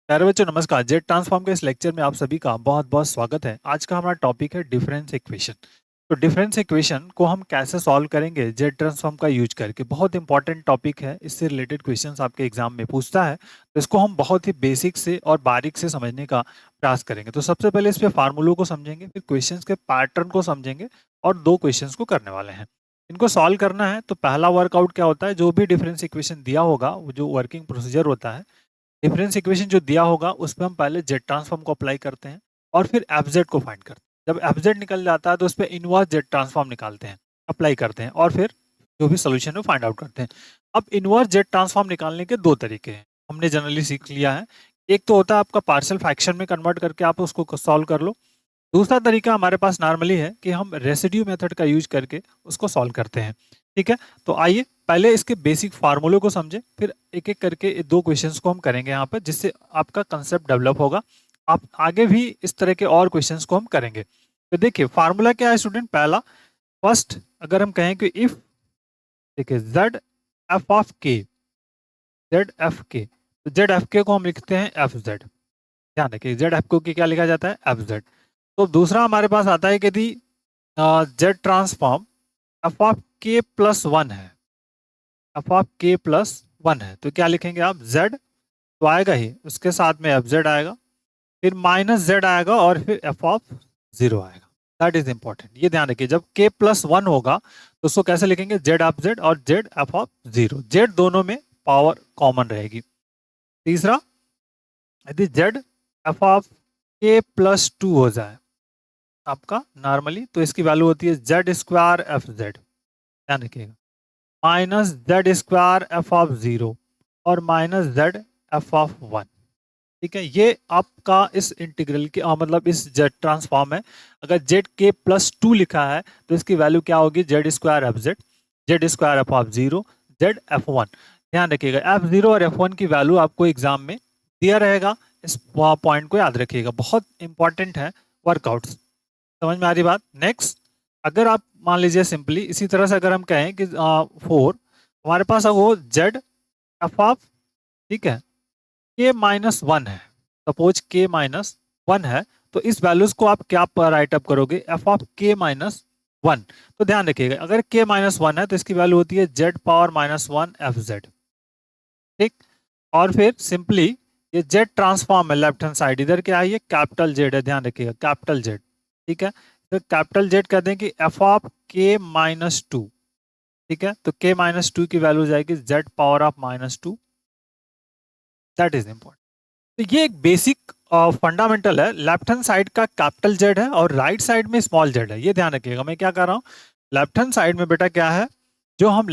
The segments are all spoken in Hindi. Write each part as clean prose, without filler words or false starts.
प्यारे बच्चों नमस्कार। जेट ट्रांसफॉर्म के इस लेक्चर में आप सभी का बहुत बहुत स्वागत है। आज का हमारा टॉपिक है डिफरेंस इक्वेशन। तो डिफरेंस इक्वेशन को हम कैसे सॉल्व करेंगे जेट ट्रांसफॉर्म का यूज करके, बहुत इंपॉर्टेंट टॉपिक है। इससे रिलेटेड क्वेश्चंस आपके एग्जाम में पूछता है, तो इसको हम बहुत ही बेसिक से और बारीक से समझने का प्रयास करेंगे। तो सबसे पहले इस पे फार्मूलों को समझेंगे, फिर क्वेश्चंस के पैटर्न को समझेंगे और दो क्वेश्चंस को करने वाले हैं। इनको सॉल्व करना है तो पहला वर्कआउट क्या होता है, जो भी डिफरेंस इक्वेशन दिया होगा, वो जो वर्किंग प्रोसीजर होता है, डिफरेंस इक्वेशन जो दिया होगा उस पे हम पहले जेड ट्रांसफॉर्म को अप्लाई करते हैं और फिर एफ जेड को फाइंड करते हैं। जब एफ जेड निकल जाता है तो उस पर इनवर्स जेड ट्रांसफॉर्म निकालते हैं, अप्लाई करते हैं और फिर जो भी सोल्यूशन है फाइंड आउट करते हैं। अब इनवर्स जेड ट्रांसफॉर्म निकालने के दो तरीके हैं, हमने जनरली सीख लिया है। एक तो होता है आपका पार्शियल फ्रैक्शन में कन्वर्ट करके आप उसको सॉल्व कर लो। दूसरा तरीका हमारे पास नॉर्मली है कि हम रेसिड्यू मेथड का यूज करके उसको सॉल्व करते हैं। ठीक है, तो आइए पहले इसके बेसिक फार्मूले को समझें, फिर एक एक करके ये दो क्वेश्चंस को हम करेंगे यहाँ पर, जिससे आपका कंसेप्ट डेवलप होगा। आप आगे भी इस तरह के और क्वेश्चंस को हम करेंगे। तो देखिए फार्मूला क्या है स्टूडेंट। पहला, फर्स्ट अगर हम कहें कि इफ, देखिए जेड एफ ऑफ के, जेड एफ के, तो जेड एफ के को हम लिखते हैं एफ जेड। ध्यान रखिए जेड एफ को क्या लिखा जाता है, एफ जेड। तो दूसरा हमारे पास आता है कि यदि Z transform F of K plus one है, F of K plus one है, तो क्या लिखेंगे आप, जेड तो आएगा ही, उसके साथ में एफ जेड आएगा, फिर माइनस जेड आएगा और फिर एफ ऑफ जीरो आएगा। दैट इज इंपॉर्टेंट, ये ध्यान रखिए। जब के प्लस वन होगा तो उसको कैसे लिखेंगे, जेड ऑफ जेड और Z F of zero, Z दोनों में पावर कॉमन रहेगी। तीसरा, यदि Z F of K plus to हो जाए आपका नॉर्मली, तो इसकी वैल्यू होती है जेड स्क्वायर एफ जेड, ध्यान रखिएगा, minus Z square F of zero और minus Z F of one. ठीक है, ये आपका इस इंटीग्रल की मतलब इस जेड ट्रांसफॉर्म है। अगर जेड के प्लस टू लिखा है तो इसकी वैल्यू क्या होगी, Z square F Z, Z square F of zero, Z F one. ध्यान रखिएगा एफ जीरो और एफ वन की वैल्यू आपको एग्जाम में दिया रहेगा, इस पॉइंट को याद रखिएगा, बहुत इंपॉर्टेंट है वर्कआउट्स। समझ में आ रही बात। नेक्स्ट, अगर आप मान लीजिए सिंपली इसी तरह से अगर हम कहें कि फोर, हमारे पास वो जेड एफ ऑफ, ठीक है, के माइनस वन है, सपोज के माइनस वन है, तो इस वैल्यूज को आप क्या राइट अप करोगे, F of K minus one. तो ध्यान रखिएगा अगर के माइनस वन है तो इसकी वैल्यू होती है Z power minus one F Z. ठीक, और फिर सिंपली ये जेड ट्रांसफॉर्म है, लेफ्ट हैंड साइड इधर क्या है, ये कैपिटल जेड है, ध्यान रखिएगा कैपिटल जेड। ठीक है, तो कैपिटल जेड कहते हैं कि F of K minus to. ठीक है, तो के माइनस टू की वैल्यू जाएगी Z power of minus to. That is important. तो ये एक बेसिक फंडामेंटल है, लेफ्ट हैंड साइड का कैपिटल जेड है और राइट साइड में स्मॉल जेड है। ये ध्यान रखिएगा, मैं क्या कर रहा हूँ, लेफ्ट हैंड साइड में बेटा क्या है, जो हम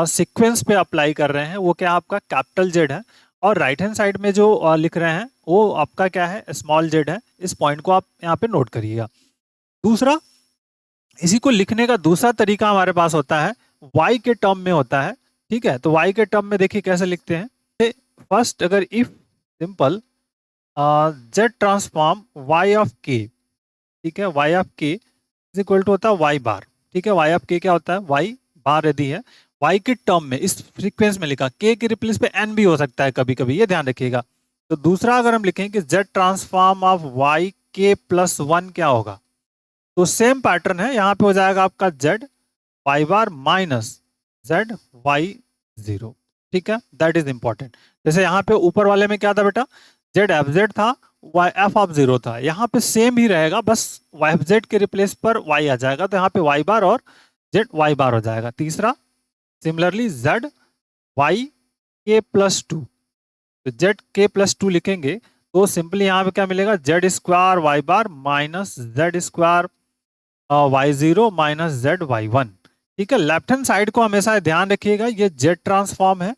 सीक्वेंस पे अप्लाई कर रहे हैं वो क्या आपका कैपिटल जेड है, और राइट हैंड साइड में जो लिख रहे हैं वो आपका क्या है, स्मॉल जेड है। इस पॉइंट को आप यहाँ पे नोट करिएगा। दूसरा, इसी को लिखने का दूसरा तरीका हमारे पास होता है, y के टर्म में होता है। ठीक है, तो y के टर्म में देखिए कैसे लिखते हैं। फर्स्ट, अगर if simple Z transform y of k, ठीक है, y of k is equal to होता है y बार। ठीक है, y ऑफ k क्या होता है, y बार यदि है, y के टर्म में इस फ्रीक्वेंस में लिखा, k के रिप्लेस पे n भी हो सकता है कभी कभी, ये ध्यान रखिएगा। तो दूसरा अगर हम लिखें कि Z transform of y k plus one क्या होगा, तो सेम पैटर्न है, यहाँ पे हो जाएगा आपका Z Y bar minus Z Y zero. ठीक है, दैट इज इंपॉर्टेंट। जैसे यहाँ पे ऊपर वाले में क्या था बेटा, जेड एफ जेड था, वाई एफ ऑफ जीरो था, यहाँ पे सेम ही रहेगा, बस वाई एफ जेड के रिप्लेस पर वाई आ जाएगा, तो यहाँ पे वाई बार और जेड वाई बार हो जाएगा। तीसरा, सिमिलरली जेड वाई के प्लस टू, तो जेड के प्लस टू लिखेंगे तो सिंपली यहाँ पे क्या मिलेगा, Z square Y bar minus Z square Y zero minus Z Y one. ठीक है, लेफ्ट हैंड साइड को हमेशा ध्यान रखिएगा, ये जेड ट्रांसफॉर्म है,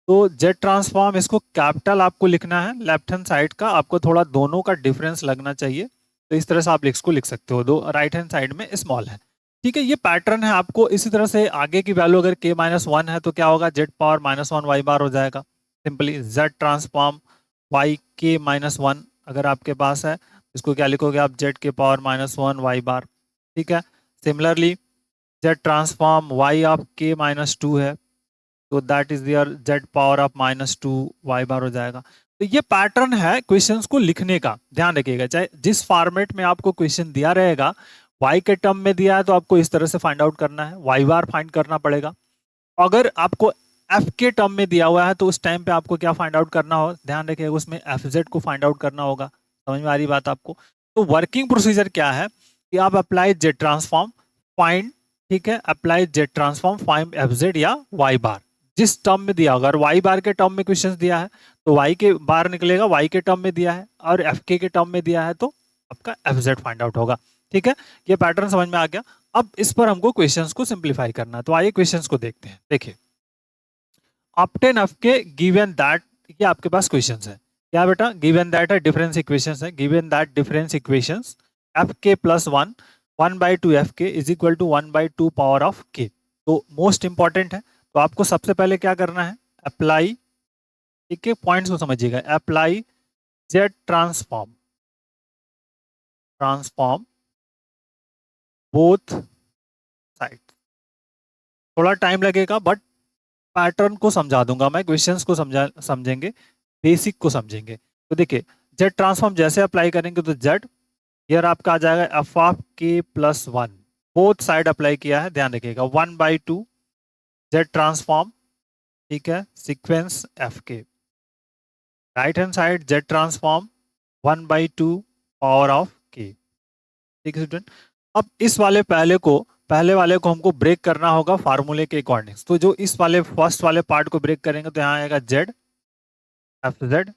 तो जेड ट्रांसफॉर्म इसको कैपिटल आपको लिखना है, लेफ्ट हैंड साइड का आपको थोड़ा दोनों का डिफरेंस लगना चाहिए, तो इस तरह से आप इसको लिख सकते हो, दो राइट हैंड साइड में स्मॉल है। ठीक है, ये पैटर्न है आपको। इसी तरह से आगे की वैल्यू अगर के माइनस वन है तो क्या होगा, Z power minus one Y bar हो जाएगा। सिंपली जेड ट्रांसफॉर्म वाई के माइनस वन अगर आपके पास है, इसको क्या लिखोगे आप, जेड के power minus one Y bar. ठीक है, similarly Z transform Y of K minus two है, तो that is there Z power of minus two Y bar हो जाएगा। तो ये पैटर्न है क्वेश्चंस को लिखने का, ध्यान रखिएगा। चाहे जिस फॉर्मेट में आपको क्वेश्चन दिया रहेगा, y के टर्म में दिया है तो आपको इस तरह से फाइंड आउट करना है, y बार फाइंड करना पड़ेगा। अगर आपको f के टर्म में दिया हुआ है तो उस टाइम पे आपको क्या फाइंड आउट करना हो, ध्यान रखिएगा, उसमें fz को फाइंड आउट करना होगा। समझ में आ रही बात आपको? तो वर्किंग प्रोसीजर क्या है कि आप अप्लाई जेड ट्रांसफॉर्म फाइंड, ठीक है, apply Z transform find fz या y बार, जिस टर्म में दिया होगा। अगर y बार के टर्म में क्वेश्चन दिया है तो y के बार निकलेगा, y के टर्म में दिया है, और fk के टर्म में दिया है तो आपका fz फाइंड आउट होगा। ठीक है, ये पैटर्न समझ में आ गया। अब इस पर हमको क्वेश्चंस को सिंप्लीफाई करना है, तो आइए क्वेश्चंस को देखते हैं। देखिए, ऑब्टेन fk गिवन दैट, ये आपके पास क्वेश्चंस है। क्या बेटा? गिवन दैट है, डिफरेंस इक्वेशंस है। Given that difference equations fk plus 1/2 fk is equal to 1/2 power of k। तो मोस्ट इंपॉर्टेंट है, तो आपको सबसे पहले क्या करना है, अप्लाई, एक एक पॉइंट्स को समझिएगा, apply Z transform, transform both side. थोड़ा टाइम लगेगा बट पैटर्न को समझा दूंगा मैं, क्वेश्चंस को समझेंगे, बेसिक को समझेंगे। तो देखिए, जेड ट्रांसफॉर्म जैसे अप्लाई करेंगे तो जेड, यार आपका आ जाएगा F of K plus 1, both side apply किया है, ध्यान रखिएगा, 1/2 जेड ट्रांसफॉर्म, ठीक है, सीक्वेंस एफ के, right hand side Z transform 1/2 power of के। ठीक है स्टूडेंट, अब इस वाले पहले वाले को हमको ब्रेक करना होगा फार्मूले के अकॉर्डिंग। तो जो इस वाले फर्स्ट वाले पार्ट को ब्रेक करेंगे तो यहाँ आएगा Z F Z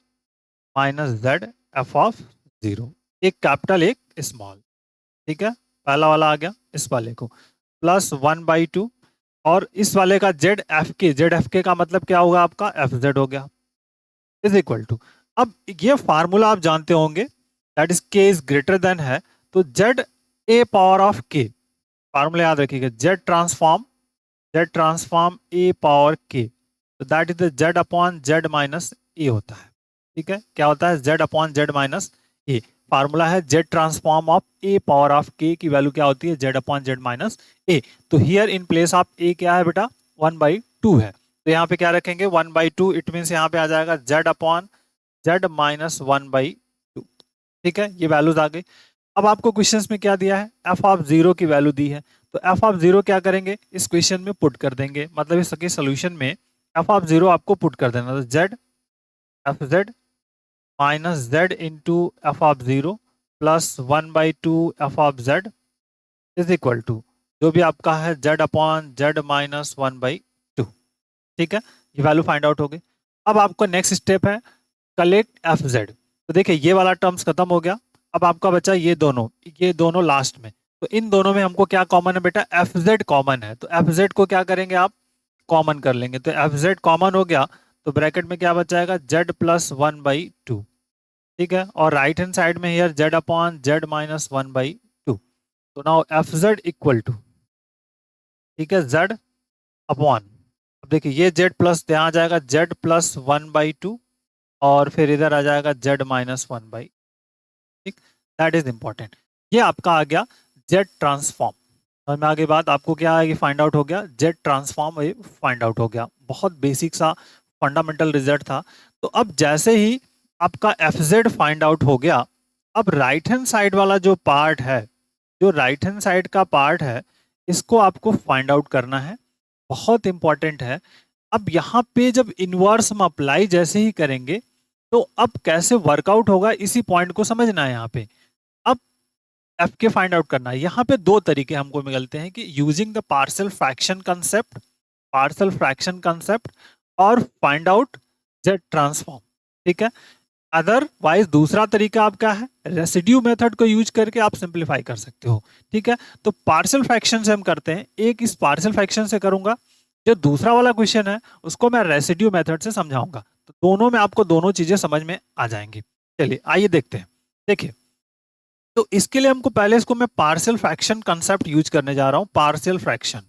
minus Z F of 0, एक कैपिटल एक स्मॉल। ठीक है, पहला वाला आ गया, इस वाले को प्लस 1/2, और इस वाले का जेड एफ के का मतलब क्या होगा आपका, एफ जेड हो गया, इज इक्वल टू, अब ये फार्मूला आप जानते होंगे, that is K is greater than है, तो Z A power of K, formula याद रखिएगा, Z transform A power K, तो that is the Z upon Z minus A होता है। ठीक है, क्या होता है, Z upon Z minus A, formula है Z transform of A power of K की वैल्यू क्या होती है, Z upon Z minus A. तो हियर इन प्लेस ऑफ ए क्या है बेटा, 1/2 है, तो यहाँ पे क्या रखेंगे 1/2, इट मीन यहाँ पे आ जाएगा जेड अपॉन जेड माइनस 1/2। ठीक है, ये वैल्यूज आ गई। अब आपको क्वेश्चंस में क्या दिया है, एफ ऑफ 0 की वैल्यू दी है, तो एफ ऑफ 0 क्या करेंगे, इस क्वेश्चन में पुट कर देंगे, मतलब इसके सोल्यूशन में एफ ऑफ 0 आपको पुट कर देना, तो Z F Z minus Z into F of 0 plus 1/2 F of Z is equal to जो भी आपका है जेड अपॉन जेड माइनस 1/2। ठीक है, ये वैल्यू फाइंड आउट हो गई। अब आपका नेक्स्ट स्टेप है कलेक्ट एफ जेड। तो देखिए, ये वाला टर्म्स खत्म हो गया, अब आपका बचा ये दोनों लास्ट में। तो इन दोनों में हमको क्या कॉमन है बेटा, एफ जेड कॉमन है, तो एफ जेड को क्या करेंगे आप, कॉमन कर लेंगे, तो एफ जेड कॉमन हो गया, तो ब्रैकेट में क्या बच जाएगा, जेड प्लस 1/2। ठीक है, और राइट हैंड साइड में here Z upon Z minus 1/2। तो now F Z equal to, ठीक है, जेड अपॉन, अब देखिए ये जेड प्लस यहाँ आ जाएगा जेड प्लस 1/2, और फिर इधर आ जाएगा जेड माइनस 1/2। ठीक, दैट इज इंपॉर्टेंट। ये आपका आ गया जेड ट्रांसफॉर्म। समझ में आगे बात, आपको क्या है, ये फाइंड आउट हो गया, जेड ट्रांसफॉर्म ये फाइंड आउट हो गया, बहुत बेसिक सा फंडामेंटल रिजल्ट था। तो अब जैसे ही आपका एफ जेड फाइंड आउट हो गया, अब राइट हैंड साइड वाला जो पार्ट है, जो राइट हैंड साइड का पार्ट है, इसको आपको फाइंड आउट करना है, बहुत इंपॉर्टेंट है। अब यहाँ पे जब इनवर्स हम अप्लाई जैसे ही करेंगे तो अब कैसे वर्कआउट होगा, इसी पॉइंट को समझना है यहाँ पे। अब एफ के फाइंड आउट करना है, यहाँ पे दो तरीके हमको मिलते हैं कि using the partial fraction concept, और फाइंड आउट जेड ट्रांसफॉर्म। ठीक है, अदरवाइज दूसरा तरीका आपका है रेसिड्यू मेथड को यूज करके आप सिंप्लीफाई कर सकते हो। ठीक है, तो पार्शियल फ्रैक्शन से हम करते हैं, एक इस पार्शियल फ्रैक्शन से करूंगा, जो दूसरा वाला क्वेश्चन है उसको मैं रेसिड्यू मेथड से समझाऊंगा, तो दोनों में आपको दोनों चीजें समझ में आ जाएंगी। चलिए आइए देखते हैं। देखिए, तो इसके लिए हमको पहले इसको मैं पार्शियल फ्रैक्शन कंसेप्ट यूज करने जा रहा हूं, पार्शियल फ्रैक्शन।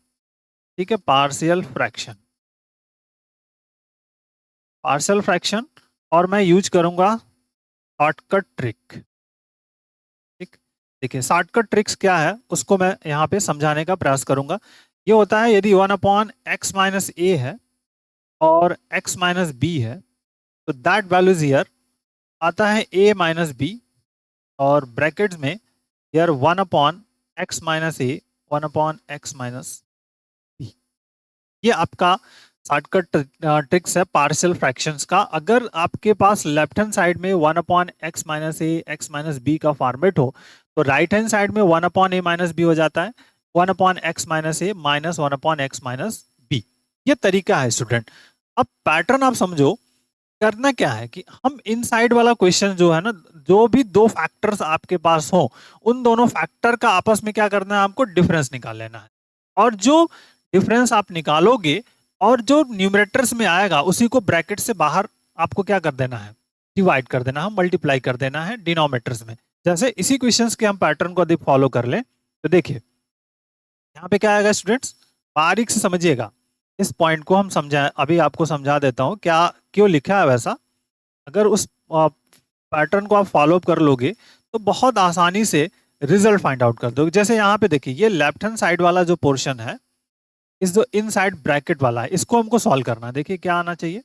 ठीक है, पार्शियल फ्रैक्शन, और मैं यूज करूंगा शॉर्टकट ट्रिक। ठीक, देखिए शॉर्टकट ट्रिक्स क्या है उसको मैं यहाँ पे समझाने का प्रयास करूंगा। ये होता है यदि 1/x माइनस ए है और x माइनस बी है, तो दैट वैल्यू इज हियर आता है a माइनस बी और ब्रैकेट्स में यार 1/x-a 1/x b। ये आपका शॉर्टकट ट्रिक्स है पार्शियल फ्रैक्शंस का। अगर आपके पास लेफ्ट हैंड साइड में 1/x-a x-b का फॉर्मेट हो तो राइट हैंड साइड में 1/a-b हो जाता है 1/x-a माइनस 1/x-b। ये तरीका है स्टूडेंट। अब पैटर्न आप समझो, करना क्या है कि हम इन साइड वाला क्वेश्चन जो है ना, जो भी दो फैक्टर्स आपके पास हो उन दोनों फैक्टर का आपस में क्या करना है, आपको डिफरेंस निकाल लेना है। और जो डिफरेंस आप निकालोगे और जो न्यूमरेटर्स में आएगा उसी को ब्रैकेट से बाहर आपको क्या कर देना है, डिवाइड कर देना है, मल्टीप्लाई कर देना है डिनोमिनेटर्स में। जैसे इसी क्वेश्चंस के हम पैटर्न को अधिक फॉलो कर लें तो देखिए यहाँ पे क्या आएगा स्टूडेंट्स, बारीक से समझिएगा इस पॉइंट को। हम समझा, अभी आपको समझा देता हूँ क्या क्यों लिखा है वैसा। अगर उस पैटर्न को आप फॉलो कर लोगे तो बहुत आसानी से रिजल्ट फाइंड आउट कर दोगे। जैसे यहाँ पे देखिए ये लेफ्ट हैंड साइड वाला जो पोर्शन है, इस जो इन साइड ब्रैकेट वाला है, इसको हमको सॉल्व करना है। देखिए क्या आना चाहिए,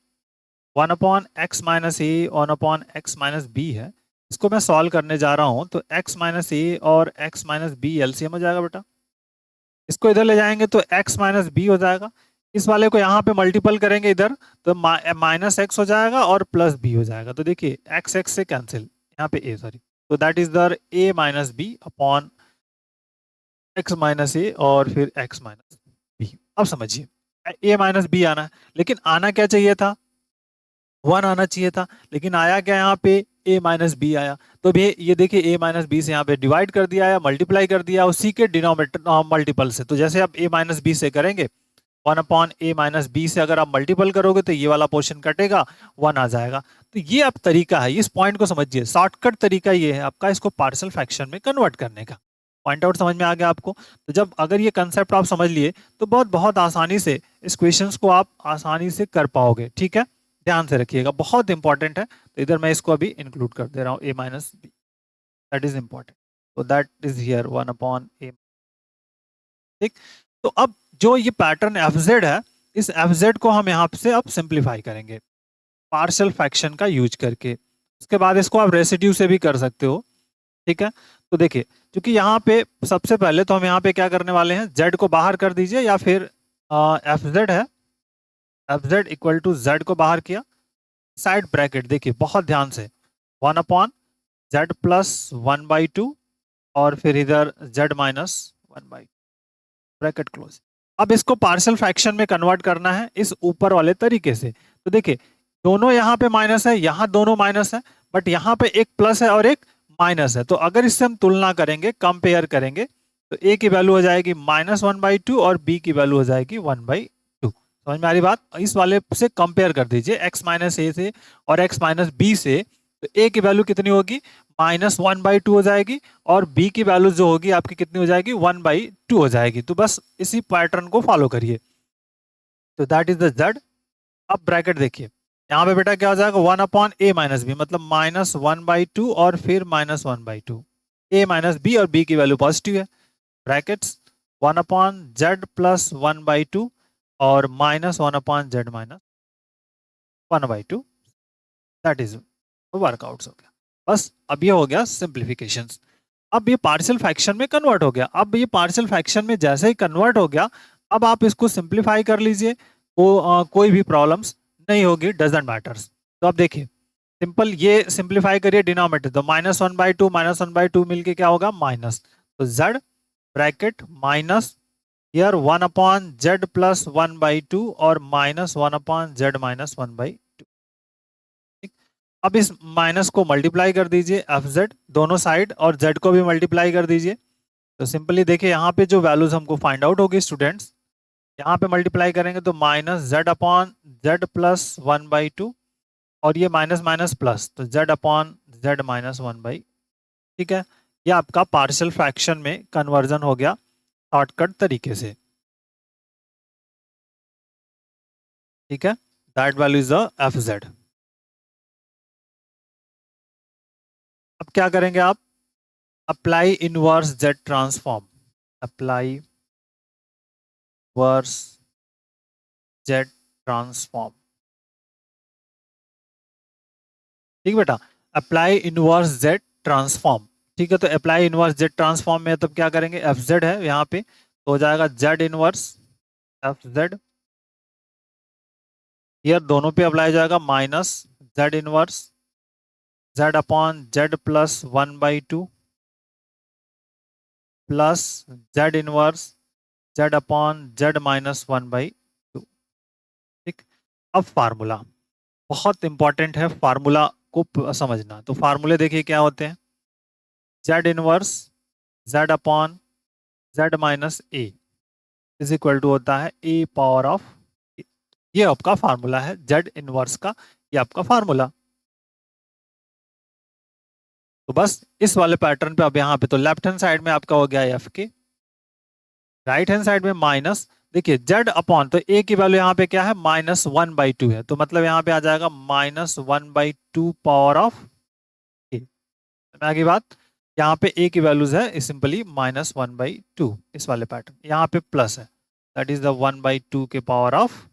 1/x-a 1/x-b है। इसको मैं सॉल्व करने जा रहा हूं तो x-a और x-b एलसीएम हो जाएगा बेटा। इसको इधर ले जाएंगे तो x-b हो जाएगा। इस वाले को यहाँ पे मल्टीपल करेंगे इधर तो माइनस एक्स हो जाएगा और प्लस बी हो जाएगा। तो देखिए एक्स एक्स से कैंसिल, यहाँ पे ए सॉरी, तो that is the a minus B upon X minus A और फिर x माइनस बी। अब समझिए a माइनस बी आना है, लेकिन आना क्या चाहिए था, 1 आना चाहिए था, लेकिन आया क्या यहाँ पे a माइनस बी आया। तो भी ये देखिए a माइनस बी से यहाँ पे डिवाइड कर दिया या मल्टीप्लाई कर दिया उसी के डिनोमिनेटर मल्टीपल से। तो जैसे आप a माइनस बी से करेंगे 1/a-b से अगर आप मल्टीपल करोगे तो ये वाला पोर्शन कटेगा, 1 आ जाएगा। तो ये अब तरीका है, इस पॉइंट को समझिए, शॉर्टकट तरीका ये है आपका इसको पार्शियल फ्रैक्शन में कन्वर्ट करने का। पॉइंट आउट समझ में आ गया आपको। तो जब अगर ये कंसेप्ट आप समझ लिए तो बहुत बहुत आसानी से इस क्वेश्चंस को आप आसानी से कर पाओगे। ठीक है, ध्यान से रखिएगा, बहुत इंपॉर्टेंट है। तो इधर मैं इसको अभी इंक्लूड कर दे रहा हूँ a minus B, that is important. तो दैट इज हियर 1/a। ठीक, तो अब जो ये पैटर्न एफ जेड है, इस एफ जेड को हम यहाँ से अब सिंप्लीफाई करेंगे पार्शियल फ्रैक्शन का यूज करके। उसके बाद इसको आप रेसिड्यू से भी कर सकते हो। ठीक है, तो देखिए क्योंकि यहाँ पे सबसे पहले तो हम यहाँ पे क्या करने वाले हैं, जेड को बाहर कर दीजिए या फिर एफ जेड है, F Z equal to Z को बाहर किया, साइड ब्रैकेट देखिए बहुत ध्यान से 1/z+1/2 और फिर इधर z माइनस 1/2 ब्रैकेट क्लोज। अब इसको पार्शियल फ्रैक्शन में कन्वर्ट करना है इस ऊपर वाले तरीके से। तो देखिए दोनों यहाँ पे माइनस है, यहाँ दोनों माइनस है, बट यहाँ पे एक प्लस है और एक माइनस है। तो अगर इससे हम तुलना करेंगे, कंपेयर करेंगे, तो a की वैल्यू हो जाएगी -1/2 और b की वैल्यू हो जाएगी 1/2। समझ में आ रही बात। इस वाले से कंपेयर कर दीजिए x-a से और x-b से, तो a की वैल्यू कितनी होगी, -1/2 हो जाएगी और b की वैल्यू जो होगी आपकी कितनी हो जाएगी, 1/2 हो जाएगी। तो बस इसी पैटर्न को फॉलो करिए। तो दैट इज द z। अब ब्रैकेट देखिए यहाँ पे बेटा क्या हो जाएगा, 1/a-b मतलब -1/2 और फिर -1/2, a माइनस बी और b की वैल्यू पॉजिटिव है, ब्रैकेट्स 1/z+1/2 और -1/z-1/2, दैट इज वर्कआउट्स हो गया। बस अब ये हो गया सिंप्लीफिकेशंस। अब ये पार्शियल फ्रैक्शन में कन्वर्ट हो गया। अब ये पार्शियल फ्रैक्शन में जैसे ही कन्वर्ट हो गया, अब आप इसको सिंप्लीफाई कर लीजिए, कोई भी प्रॉब्लम्स नहीं होगी, डजेंट मैटर्स। तो अब देखिए सिंपल ये सिंप्लीफाई करिए डिनोमिनेटर, तो -1/2 मिलके क्या होगा, माइनस, तो z bracket minus here 1/z+1/2 और -1/z-1/2। अब इस माइनस को मल्टीप्लाई कर दीजिए एफ जेड दोनों साइड और जेड को भी मल्टीप्लाई कर दीजिए। तो सिंपली देखिए यहाँ पे जो वैल्यूज हमको फाइंड आउट होगी स्टूडेंट्स, यहाँ पे मल्टीप्लाई करेंगे तो -z/z+1/2 और ये माइनस माइनस प्लस, तो z/z-1/, ठीक है। ये आपका पार्शियल फ्रैक्शन में कन्वर्जन हो गया शॉर्टकट तरीके से। ठीक है, that value is the F Z. अब क्या करेंगे आप, apply inverse Z transform, apply verse Z transform. ठीक बेटा, अप्लाई इनवर्स जेड ट्रांसफॉर्म, ठीक है। तो अप्लाई इनवर्स जेड ट्रांसफॉर्म में तब क्या करेंगे, एफ जेड है यहाँ पे तो हो जाएगा जेड इनवर्स एफ जेड, ये दोनों पे अप्लाई हो जाएगा minus Z inverse Z upon Z plus 1/2 plus Z inverse Z upon Z minus 1/2, ठीक। अब फार्मूला बहुत इंपॉर्टेंट है, फार्मूला को समझना। तो फार्मूले देखिए क्या होते हैं, Z inverse Z upon Z minus A is equal to होता है ए पावर ऑफ, ये आपका फार्मूला है जेड इनवर्स का, ये आपका फार्मूला। तो बस इस वाले पैटर्न पे अब यहाँ पे तो लेफ्ट हैंड साइड में आपका हो गया एफ के, राइट हैंड साइड में माइनस, देखिए जेड अपॉन, तो ए की वैल्यू यहाँ पे क्या है -1/2 है, तो मतलब यहाँ पे आ जाएगा -1/2 पावर ऑफ ए। आगे बात, यहाँ पे ए की वैल्यूज है सिंपली -1/2, इस वाले पैटर्न, यहाँ पे प्लस है दैट इज द 1/2 के पावर ऑफ।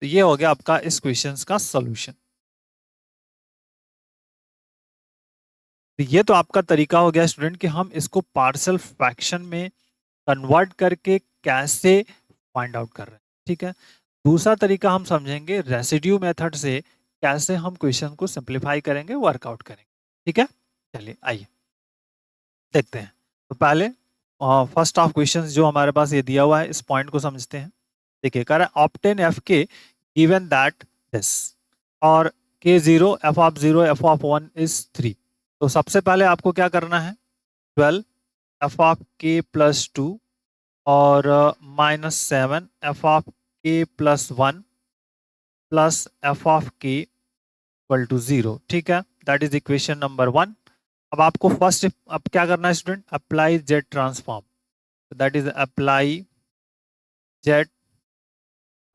तो ये हो गया आपका इस क्वेश्चन का सोल्यूशन। तो ये तो आपका तरीका हो गया स्टूडेंट कि हम इसको पार्शियल फ्रैक्शन में कन्वर्ट करके कैसे फाइंड आउट कर रहे हैं, ठीक है। दूसरा तरीका हम समझेंगे रेसिड्यू मेथड से कैसे हम क्वेश्चन को सिंप्लीफाई करेंगे, वर्कआउट करेंगे, ठीक है। चलिए आइए देखते हैं। तो पहले फर्स्ट ऑफ क्वेश्चन जो हमारे पास ये दिया हुआ है इस पॉइंट को समझते हैं। देखिए कह रहा है ऑब्टेन एफ के गिवन दैट दिस, और के 0 F of 0 F of 1 is 3। तो सबसे पहले आपको क्या करना है, 12 एफ ऑफ के प्लस 2 और -7 F of K plus 1 plus F of K equal to 0, ठीक है। That is equation number 1। अब आपको फर्स्ट अब क्या करना है student, apply Z transform, that is apply Z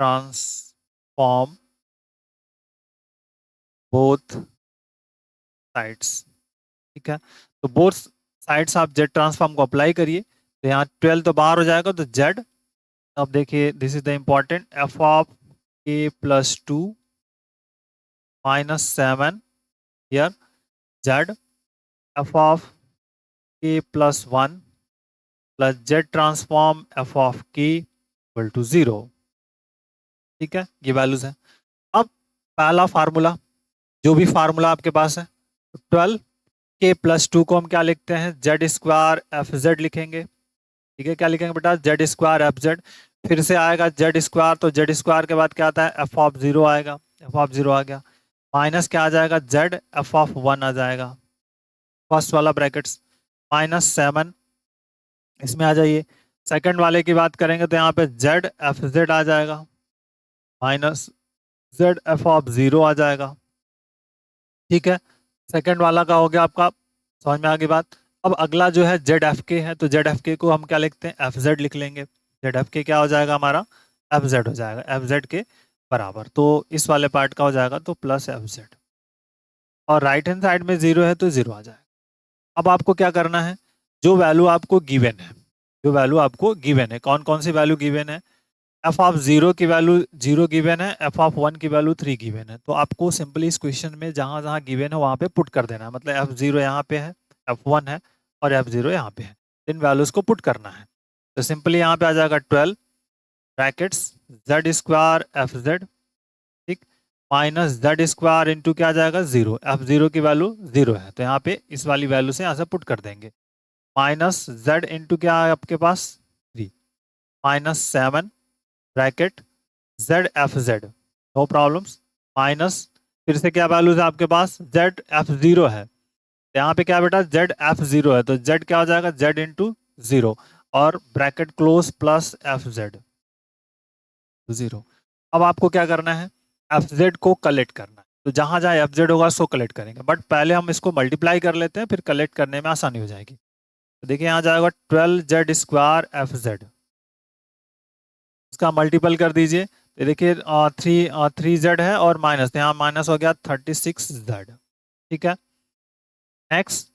transform both sides, ठीक है। तो बोथ साइड्स आप जेड ट्रांसफॉर्म को अप्लाई करिए, तो यहाँ 12 तो बाहर हो जाएगा, तो जेड, अब देखिए this is the important, F of K plus 2 -7 here Z F of K plus 1 plus Z transform F of K equal to 0, ठीक है। ये वैल्यूज है। अब पहला फार्मूला, जो भी फार्मूला आपके पास है, 12 के प्लस 2 को हम क्या लिखते हैं, जेड स्क्वायर एफ जेड लिखेंगे, ठीक है। क्या लिखेंगे बेटा, जेड स्क्वायर एफ जेड, फिर से आएगा जेड स्क्वायर, तो जेड स्क्वायर के बाद क्या आता है, एफ ऑफ 0 आएगा, एफ ऑफ 0 आ गया, माइनस क्या आ जाएगा, जेड एफ ऑफ 1 आ जाएगा, फर्स्ट वाला ब्रैकेट्स, -7 इसमें आ जाइए। सेकंड वाले की बात करेंगे तो यहाँ पे जेड एफ जेड आ जाएगा, माइनस जेड एफ ऑफ 0 आ जाएगा, ठीक है। सेकंड वाला का हो गया आपका, समझ में आ गई बात। अब अगला जो है जेड एफ के है, तो जेड एफ के को हम क्या लिखते हैं, एफ जेड लिख लेंगे, जेड एफ के क्या हो जाएगा हमारा, एफ जेड हो जाएगा, एफ जेड के बराबर, तो इस वाले पार्ट का हो जाएगा तो प्लस एफ जेड, और राइट हैंड साइड में 0 है तो 0 आ जाएगा। अब आपको क्या करना है, जो वैल्यू आपको गिवन है, जो वैल्यू आपको गिवन है, कौन कौन सी वैल्यू गिवन है, एफ ऑफ 0 की वैल्यू 0 गिवन है, एफ ऑफ 1 की वैल्यू 3 गिवन है, तो आपको सिंपली इस क्वेश्चन में जहां जहां गिवन है वहां पे पुट कर देना है, मतलब एफ 0 यहाँ पे है, एफ 1 है और एफ 0 यहाँ पे है, इन वैल्यूज को पुट करना है। तो सिंपली यहाँ पे आ जाएगा 12 brackets Z square F Z, ठीक, माइनस जेड स्क्वायर इंटू क्या आ जाएगा 0, एफ 0 की वैल्यू 0 है, तो यहाँ पे इस वाली वैल्यू से यहाँ से पुट कर देंगे, माइनस जेड इंटू क्या है आपके पास 3, -7 bracket Z F Z, no problems, minus फिर से क्या वैल्यूज है आपके पास, जेड एफ 0 है, तो यहाँ पे क्या बेटा जेड एफ 0 है, तो जेड क्या हो जाएगा, जेड इंटू 0 और bracket close plus F Z 0। अब आपको क्या करना है, एफ जेड को कलेक्ट करना है, तो जहां जहां एफ जेड होगा उसको कलेक्ट करेंगे, बट पहले हम इसको मल्टीप्लाई कर लेते हैं, फिर कलेक्ट करने में आसानी हो जाएगी। तो देखिए यहाँ जाएगा 12 जेड स्क्वायर एफ जेड, इसका मल्टीपल कर दीजिए, तो देखिए 3 जेड है और माइनस, यहाँ माइनस हो गया 36 जेड, ठीक है। नेक्स्ट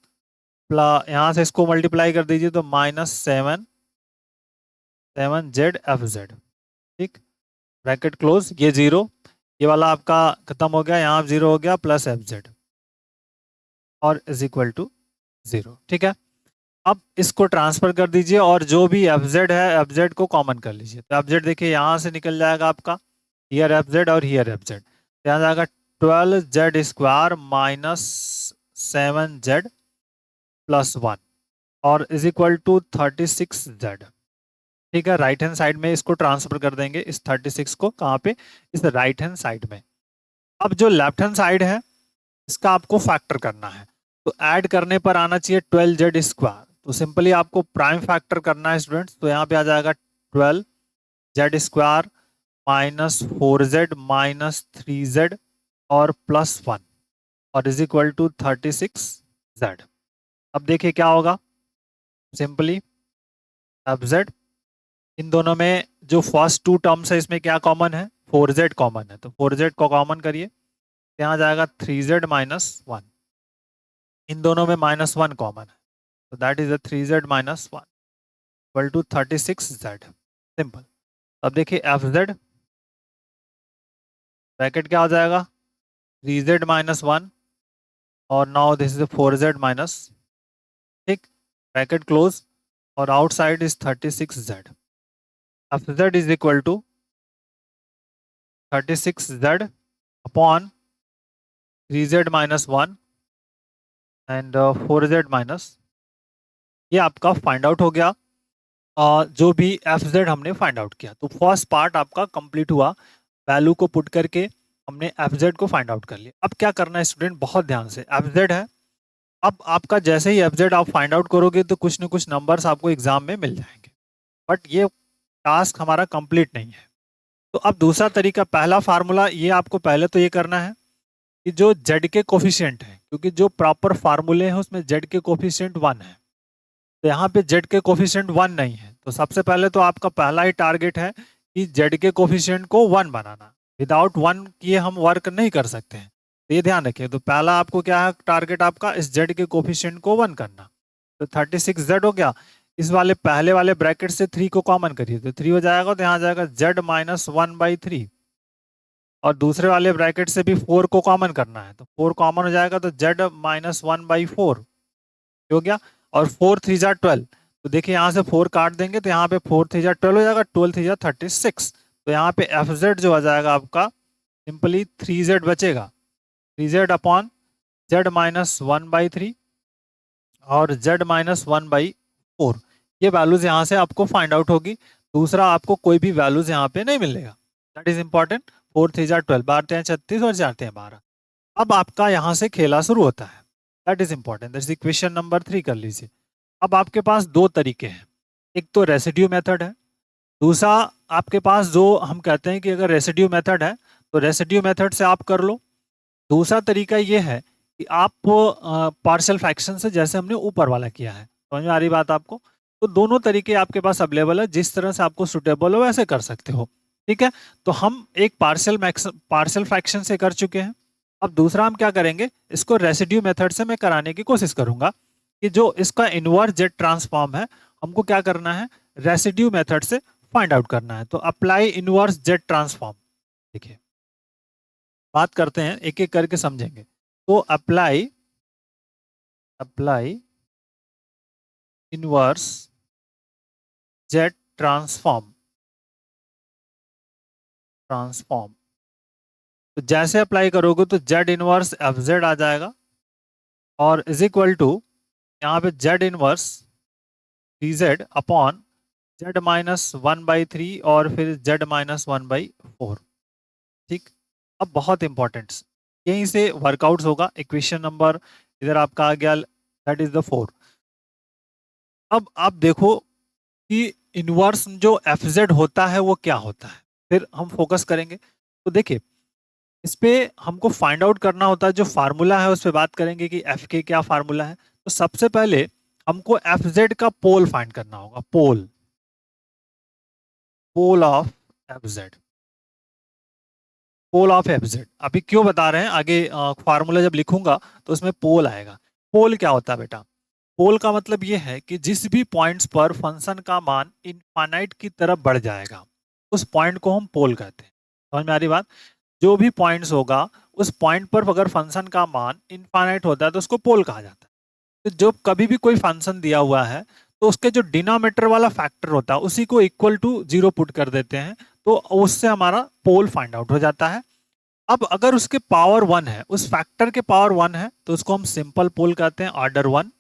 यहाँ से इसको मल्टीप्लाई कर दीजिए, तो -7 जेड एफ जेड, ठीक, ब्रैकेट क्लोज, ये 0, ये वाला आपका खत्म हो गया, यहाँ 0 हो गया प्लस एफ जेड, और इज इक्वल टू 0। ठीक है, अब इसको ट्रांसफर कर दीजिए और जो भी एफ जेड है एफ जेड को कॉमन कर लीजिए। तो एफ जेड देखिए यहाँ से निकल जाएगा आपका, हियर एफ जेड और हियर एफ जेड, यहाँ जाएगा 12z² माइनस 7z प्लस 1 और इज इक्वल टू 36z। ठीक है, राइट हैंड साइड में इसको ट्रांसफर कर देंगे, इस 36 को कहाँ पे, इस राइट हैंड साइड में। अब जो लेफ्ट हैंड साइड है इसका आपको फैक्टर करना है, तो ऐड करने पर आना चाहिए 12z²। तो सिंपली आपको प्राइम फैक्टर करना है स्टूडेंट्स, तो यहाँ पे आ जाएगा 12z² minus 4z minus 3z और प्लस 1 और इज इक्वल टू 36z। अब देखिए क्या होगा, सिंपली एफ जेड, इन दोनों में जो फर्स्ट टू टर्म्स है इसमें क्या कॉमन है, 4z कॉमन है, तो 4z को कॉमन करिए, यहाँ जाएगा 3z माइनस 1, इन दोनों में -1 कॉमन है, तो that is 3z minus 1 equal to 36z। Simple. अब देखिए एफ जेड ब्रैकेट क्या हो जाएगा, 3z माइनस 1 और now this is 4z minus, ठीक, ब्रैकेट क्लोज और outside is 36z। F Z is equal to 36z upon 3z minus 1 and 4z minus, ये आपका फाइंड आउट हो गया। जो भी एफ जेड हमने फाइंड आउट किया, तो फर्स्ट पार्ट आपका कंप्लीट हुआ, वैल्यू को पुट करके हमने एफ जेड को फाइंड आउट कर लिया। अब क्या करना है स्टूडेंट, बहुत ध्यान से, एफ जेड है, अब आपका जैसे ही एफ जेड आप फाइंड आउट करोगे तो कुछ ना कुछ नंबर्स आपको एग्जाम में मिल जाएंगे, बट ये टास्क हमारा कंप्लीट नहीं है। तो अब दूसरा तरीका, पहला फार्मूला, ये आपको पहले तो ये करना है कि जो जेड के कोफिशिएंट है, क्योंकि जो प्रॉपर फार्मूले हैं उसमें जेड के कोफिशिएंट 1 है, तो यहाँ पे जेड के कोफिशिएंट 1 नहीं है, तो सबसे पहले तो आपका पहला ही टारगेट है कि जेड के कोफिशिएंट को 1 बनाना। विदाउट 1 किए हम वर्क नहीं कर सकते हैं, तो ये ध्यान रखिए। तो पहला आपको क्या है टारगेट आपका, इस जेड के कोफिशिएंट को 1 करना। तो 36z हो गया, इस वाले पहले वाले ब्रैकेट से 3 को कॉमन करिए, तो 3 हो जाएगा, तो यहाँ जाएगा z माइनस 1/3 और दूसरे वाले ब्रैकेट से भी 4 को कॉमन करना है, तो 4 कॉमन हो जाएगा, तो z माइनस 1/4 हो गया, और 4 3 जा 12, तो देखिए यहाँ से 4 काट देंगे तो यहाँ पे 4 3 जा 12 हो जाएगा, 12 3 जा 36, तो यहाँ पे एफ जेड जो आ जाएगा आपका सिंपली 3z बचेगा, 3z अपॉन z माइनस 1/3 और z माइनस 1/4, ये वैल्यूज यहाँ से आपको फाइंड आउट होगी। दूसरा आपको कोई भी वैल्यूज यहाँ पे नहीं मिलेगा, दैट इज इंपॉर्टेंट। 4 3 जा 12, 12 36 और 4 12। अब आपका यहाँ से खेला शुरू होता है, that is important, that is equation number 3 कर लीजिए। अब आपके पास दो तरीके हैं, एक तो रेसिड्यू मेथड है, दूसरा आपके पास जो हम कहते हैं कि अगर रेसिड्यू मेथड है तो रेसिड्यू मेथड से आप कर लो। दूसरा तरीका ये है कि आप पार्शियल फ्रैक्शन से, जैसे हमने ऊपर वाला किया है, समझ में आ रही बात आपको। तो दोनों तरीके आपके पास अवेलेबल है, जिस तरह से आपको सुटेबल हो वैसे कर सकते हो, ठीक है। तो हम एक पार्शियल फ्रैक्शन से कर चुके हैं, अब दूसरा हम क्या करेंगे, इसको रेसिड्यू मेथड से मैं कराने की कोशिश करूंगा कि जो इसका इनवर्स जेड ट्रांसफॉर्म है हमको क्या करना है, रेसिड्यू मेथड से फाइंड आउट करना है। तो अप्लाई इनवर्स जेड ट्रांसफॉर्म, देखिए बात करते हैं, एक एक करके समझेंगे। तो अप्लाई इनवर्स जेड ट्रांसफॉर्म, तो जैसे अप्लाई करोगे तो जेड इनवर्स एफ जेड आ जाएगा और इज इक्वल टू यहाँ पे Z inverse D Z upon Z minus 1/3 और फिर जेड माइनस 1/4, ठीक। अब बहुत इंपॉर्टेंट, यहीं से वर्कआउट होगा, इक्वेशन नंबर इधर आपका आ गया, दैट इज द 4। अब आप देखो कि इनवर्स जो एफ जेड होता है वो क्या होता है, फिर हम फोकस करेंगे। तो देखिए इस पे हमको फाइंड आउट करना होता है, जो फार्मूला है उस पर बात करेंगे कि एफ के क्या फार्मूला है। तो सबसे पहले हमको एफ जेड का पोल फाइंड करना होगा, pole of F Z, pole of F Z. अभी क्यों बता रहे हैं, आगे फार्मूला जब लिखूंगा तो उसमें पोल आएगा। पोल क्या होता है बेटा, पोल का मतलब ये है कि जिस भी पॉइंट्स पर फंक्शन का मान इनफाइनाइट की तरफ बढ़ जाएगा उस पॉइंट को हम पोल कहते हैं, समझ में आ रही बात। जो भी पॉइंट्स होगा उस पॉइंट पर अगर फंक्शन का मान इनफाइनाइट होता है तो उसको पोल कहा जाता है। तो जो कभी भी कोई फंक्शन दिया हुआ है तो उसके जो डिनोमिनेटर वाला फैक्टर होता है उसी को इक्वल टू 0 पुट कर देते हैं, तो उससे हमारा पोल फाइंड आउट हो जाता है। अब अगर उसके पावर 1 है, उस फैक्टर के पावर 1 है, तो उसको हम सिंपल पोल कहते हैं, ऑर्डर 1।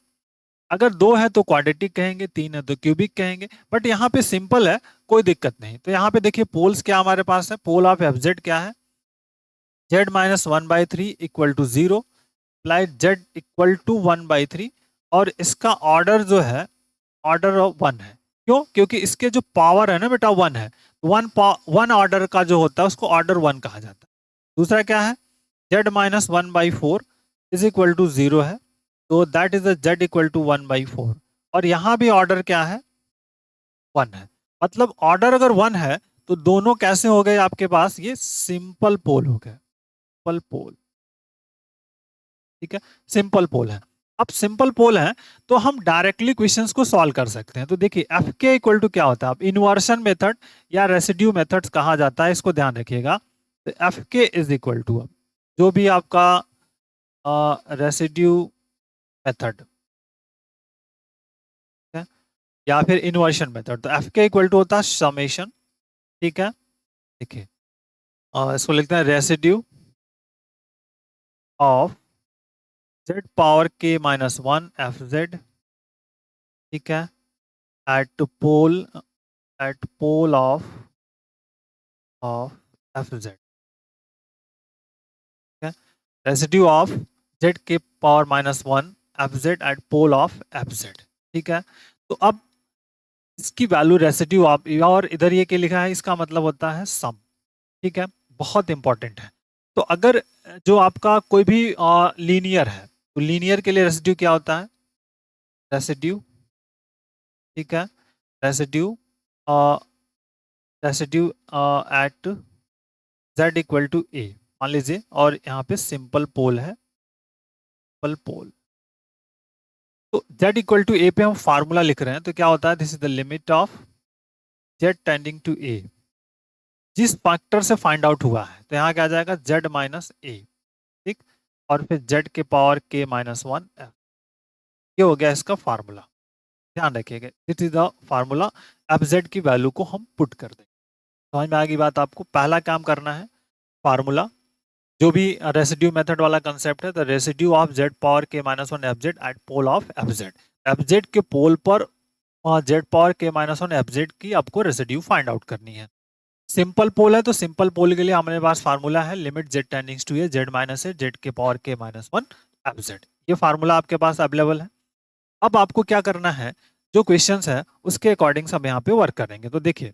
अगर 2 है तो क्वाड्रेटिक कहेंगे, 3 है तो क्यूबिक कहेंगे। बट यहाँ पे सिंपल है, कोई दिक्कत नहीं। तो यहाँ पे देखिए पोल्स क्या हमारे पास है, पोल ऑफ एफ जेड क्या है, जेड माइनस 1/3 इक्वल टू 0 प्लाई जेड इक्वल टू 1/3। और इसका ऑर्डर जो है ऑर्डर ऑफ 1 है। क्यों? क्योंकि इसके जो पावर है ना बेटा 1 है, वन ऑर्डर का जो होता है उसको ऑर्डर 1 कहा जाता है। दूसरा क्या है, Z minus 1/4 is equal to 0 है, तो that is Z equal to 1/4। और यहाँ भी ऑर्डर क्या है, 1 है। मतलब ऑर्डर अगर 1 है तो दोनों कैसे हो गए आपके पास, ये सिंपल पोल हो गए, सिंपल पोल। ठीक है, सिंपल पोल है। अब सिंपल पोल है तो हम डायरेक्टली क्वेश्चंस को सॉल्व कर सकते हैं। तो देखिए एफ के इक्वल टू क्या होता है, अब इन्वर्शन मेथड या रेसिड्यू मेथड्स कहा जाता है, इसको ध्यान रखिएगा। तो एफ के इज इक्वल टू, अब जो भी आपका रेसिड्यू मेथड है या फिर इन्वर्शन मेथड, तो एफ के इक्वल टू होता है समेशन। ठीक है, देखिए इसको लिखते हैं रेसिड्यू ऑफ जेड पावर के माइनस 1 एफ जेड। ठीक है, at pole, at pole of F Z. ठीक है, रेसिड्यू ऑफ जेड के power minus 1 F Z at pole of F Z. ठीक है, तो अब इसकी वैल्यू रेसिड्यू आप, और इधर ये क्या लिखा है, इसका मतलब होता है सम। ठीक है, बहुत इंपॉर्टेंट है। तो अगर जो आपका कोई भी लीनियर है तो लीनियर के लिए रेसिड्यू क्या होता है, रेसिड्यू, ठीक है, residue residue at z equal to A मान लीजिए, और यहाँ पे सिंपल पोल है, सिंपल पोल। तो z इक्वल टू ए पे हम फार्मूला लिख रहे हैं, तो क्या होता है, this is the limit of z tending to A, जिस फैक्टर से फाइंड आउट हुआ है। तो यहाँ क्या आ जाएगा, z माइनस ए। ठीक, और फिर z के पावर k माइनस 1 f, ये हो गया इसका फार्मूला। ध्यान रखिएगा, दिस इज द फार्मूला। अब z की वैल्यू को हम पुट कर देंगे। समझ में आ गई बात आपको? पहला काम करना है, फार्मूला, जो भी रेसिड्यू मेथड वाला कंसेप्ट है, तो रेसिड्यू ऑफ जेड पावर के minus 1 F Z at pole of F Z. F Z के पोल पर जेड पावर के माइनस 1 एफ जेड की आपको रेसिड्यू फाइंड आउट करनी है। सिंपल पोल है तो सिंपल पोल के लिए हमारे पास फार्मूला है, limit Z tendings to A Z minus A Z के पावर के माइनस 1 एफ जेड। ये फार्मूला आपके पास अवेलेबल है। अब आपको क्या करना है, जो क्वेश्चन है उसके अकॉर्डिंग हम यहाँ पे वर्क करेंगे। तो देखिए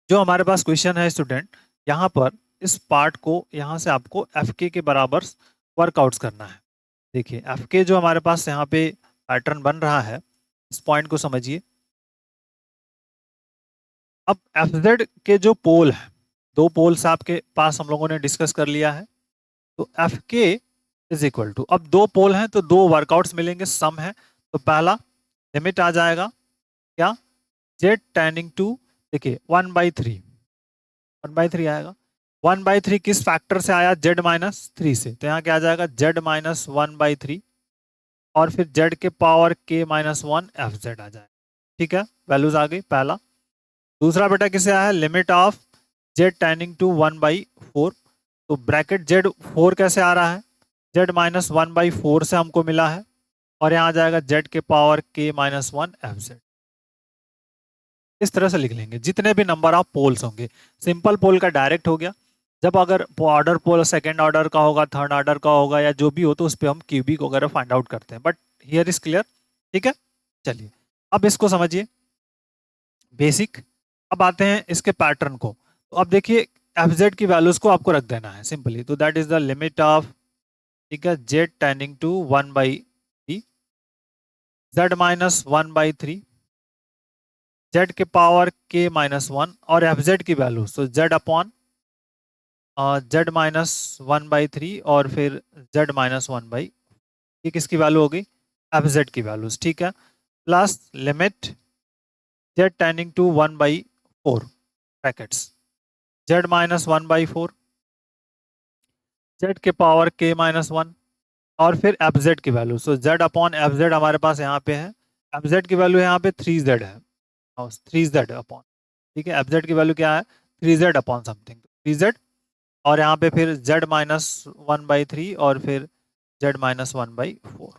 जो हमारे पास क्वेश्चन है स्टूडेंट, यहाँ पर इस पार्ट को यहाँ से आपको एफ के बराबर वर्कआउट्स करना है। देखिए एफ के जो हमारे पास यहाँ पे पैटर्न बन रहा है, इस पॉइंट को समझिए। अब एफ जेड के जो पोल है, दो पोल्स आपके पास हम लोगों ने डिस्कस कर लिया है। तो एफ के इज इक्वल टू, अब दो पोल हैं तो दो वर्कआउट्स मिलेंगे, सम है। तो पहला लिमिट आ जाएगा क्या, जेड टेंडिंग टू, देखिए 1/3, 1/3 आएगा। 1/3 किस फैक्टर से आया, जेड माइनस 3 से, तो यहाँ क्या आ जाएगा, जेड माइनस 1/3 और फिर जेड के पावर के माइनस 1 एफ जेड आ जाएगा। ठीक है, वैल्यूज आ गई पहला। दूसरा बेटा किसे आया है, limit of Z tending to 1/4। तो ब्रैकेट जेड 4 कैसे आ रहा है, जेड माइनस 1/4 से हमको मिला है, और यहाँ आ जाएगा जेड के पावर के माइनस 1 एफ जेड। इस तरह से लिख लेंगे जितने भी नंबर ऑफ पोल्स होंगे। सिंपल पोल का डायरेक्ट हो गया, जब अगर ऑर्डर पोल सेकंड ऑर्डर का होगा, थर्ड ऑर्डर का होगा, या जो भी हो, तो उस पर हम क्यूबिक वगैरह फाइंड आउट करते हैं। बट हियर इज क्लियर, ठीक है। चलिए अब इसको समझिए बेसिक। अब आते हैं इसके पैटर्न को। तो अब देखिए एफ जेड की वैल्यूज को आपको रख देना है सिंपली। तो that is the limit of, ठीक है, Z tending to 1/3, Z minus 1/3, Z के पावर के माइनस 1 और एफ जेड की वैल्यू, तो जेड अपॉन जेड माइनस 1/3 और फिर जेड माइनस 1/, ये किसकी वैल्यू होगी, एफ जेड की वैल्यूज। ठीक है, plus limit Z tending to 1/4 brackets Z minus 1/4 Z के पावर के माइनस वन और फिर एफ जेड की वैल्यू। So Z upon F Z हमारे पास यहाँ पे है, एफ जेड की वैल्यू यहाँ पे 3z है, 3z अपॉन, ठीक है, एफ जेड की वैल्यू क्या है 3z अपॉन समथिंग, 3z, और यहाँ पे फिर z माइनस 1/3 और फिर z माइनस 1/4,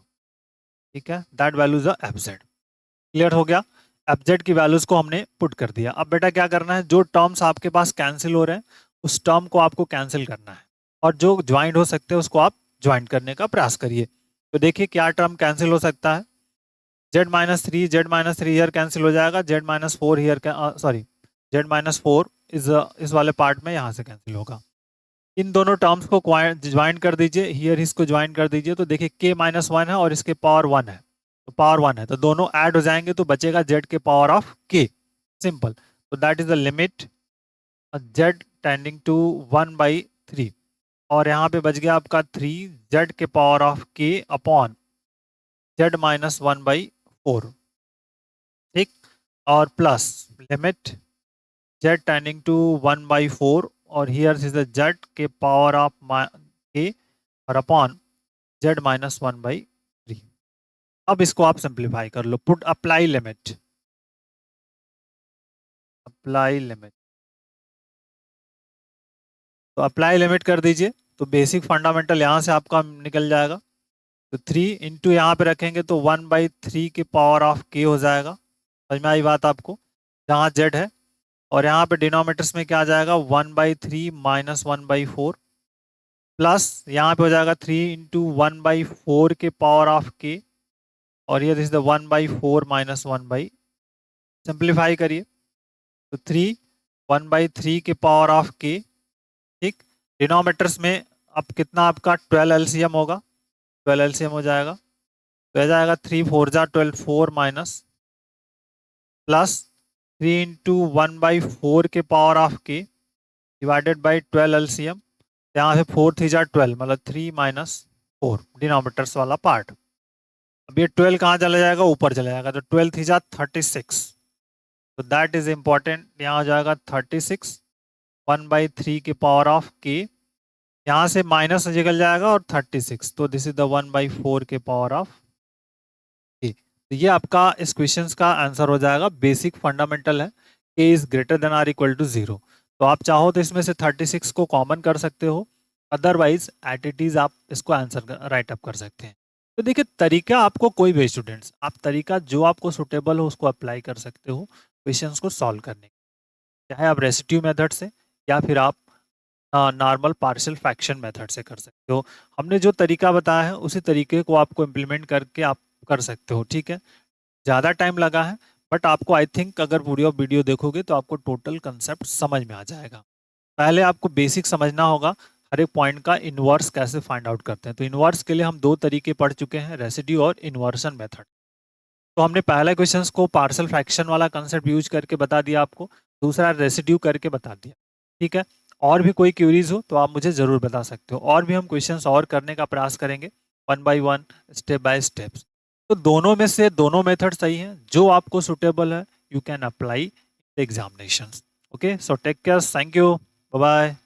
ठीक है, that value is F Z. Clear हो गया, एफ जेड की वैल्यूज को हमने पुट कर दिया। अब बेटा क्या करना है, जो टर्म्स आपके पास कैंसिल हो रहे हैं उस टर्म को आपको कैंसिल करना है, और जो ज्वाइंट हो सकते हैं उसको आप ज्वाइंट करने का प्रयास करिए। तो देखिए क्या टर्म कैंसिल हो सकता है, z-3 ईयर कैंसिल हो जाएगा, z-4 ईयर सॉरी, z-4 इस वाले पार्ट में यहाँ से कैंसिल होगा। इन दोनों टर्म्स को ज्वाइन कर दीजिए, हियर इसको ज्वाइन कर दीजिए, तो देखिए k-1 है और इसके पावर 1 है, तो पावर 1 है, तो दोनों ऐड हो जाएंगे तो बचेगा z के पावर ऑफ k, सिंपल। तो that is the limit z tending to 1/3, और यहाँ पे बच गया आपका 3 z के power of k upon z minus 1/4, ठीक, और plus limit z tending to 1/4 और हियर इज द z के पावर ऑफ k और अपॉन z माइनस 1/3। अब इसको आप सिंप्लीफाई कर लो, put apply limit, apply limit, तो अप्लाई लिमिट कर दीजिए, तो बेसिक फंडामेंटल यहाँ से आपका निकल जाएगा, तो 3 इंटू यहाँ पे रखेंगे तो 1/3 के पावर ऑफ k हो जाएगा, समझ में आई बात आपको, जहाँ z है, और यहाँ पे डिनोमिनेटर्स में क्या आ जाएगा 1/3 माइनस 1/4 प्लस यहाँ पे हो जाएगा 3 इंटू 1/4 के पावर ऑफ k, और ये दिस द 1/4 माइनस 1/, सिंप्लीफाई करिए, तो 3 1/3 के पावर ऑफ k, ठीक, डिनोमिनेटर्स में अब कितना आपका 12 एलसीएम होगा, 12 एलसीएम हो जाएगा, तो आ जाएगा 3 4 जा 12 4 माइनस प्लस 3 इंटू 1/4 के power of k divided by 12 LCM, यहाँ से 4 3 जा 12 मतलब 3 माइनस 4 डिनोमिनेटर्स वाला पार्ट। अब ये 12 कहाँ चला जाएगा, ऊपर चला जाएगा, तो 12 3 जा 36, तो दैट इज इंपॉर्टेंट, यहाँ हो जाएगा 36 1/3 के पावर ऑफ k, यहाँ से माइनस निकल जाएगा और 36, तो दिस इज द 1/4 के पावर ऑफ k। तो ये आपका इस क्वेश्चन का आंसर हो जाएगा, बेसिक फंडामेंटल है, k is greater than or equal to 0, तो आप चाहो तो इसमें से 36 को कॉमन कर सकते हो, अदरवाइज एट इट इज आप इसको आंसर राइट अप कर सकते हैं। तो देखिए तरीका आपको कोई भी स्टूडेंट्स, आप तरीका जो आपको सुटेबल हो उसको अप्लाई कर सकते हो क्वेश्चंस को सॉल्व करने, चाहे आप रेसिड्यू मेथड से या फिर आप नॉर्मल पार्शियल फ्रैक्शन मेथड से कर सकते हो। हमने जो तरीका बताया है उसी तरीके को आपको इम्प्लीमेंट करके आप कर सकते हो, ठीक है, ज़्यादा टाइम लगा है बट आपको आई थिंक अगर पूरी ऑफ वीडियो देखोगे तो आपको टोटल कंसेप्ट समझ में आ जाएगा। पहले आपको बेसिक समझना होगा हर एक पॉइंट का इन्वर्स कैसे फाइंड आउट करते हैं, तो इन्वर्स के लिए हम दो तरीके पढ़ चुके हैं, रेसिड्यू और इन्वर्सन मेथड। तो हमने पहला क्वेश्चन को पार्शियल फ्रैक्शन वाला कंसेप्ट यूज करके बता दिया आपको, दूसरा रेसिड्यू करके बता दिया, ठीक है। और भी कोई क्यूरीज हो तो आप मुझे ज़रूर बता सकते हो, और भी हम क्वेश्चंस और करने का प्रयास करेंगे 1 बाय 1 स्टेप बाय स्टेप्स। तो दोनों में से दोनों मेथड सही हैं, जो आपको सुटेबल है you can apply the examination. Okay, so take care, thank you, bye bye.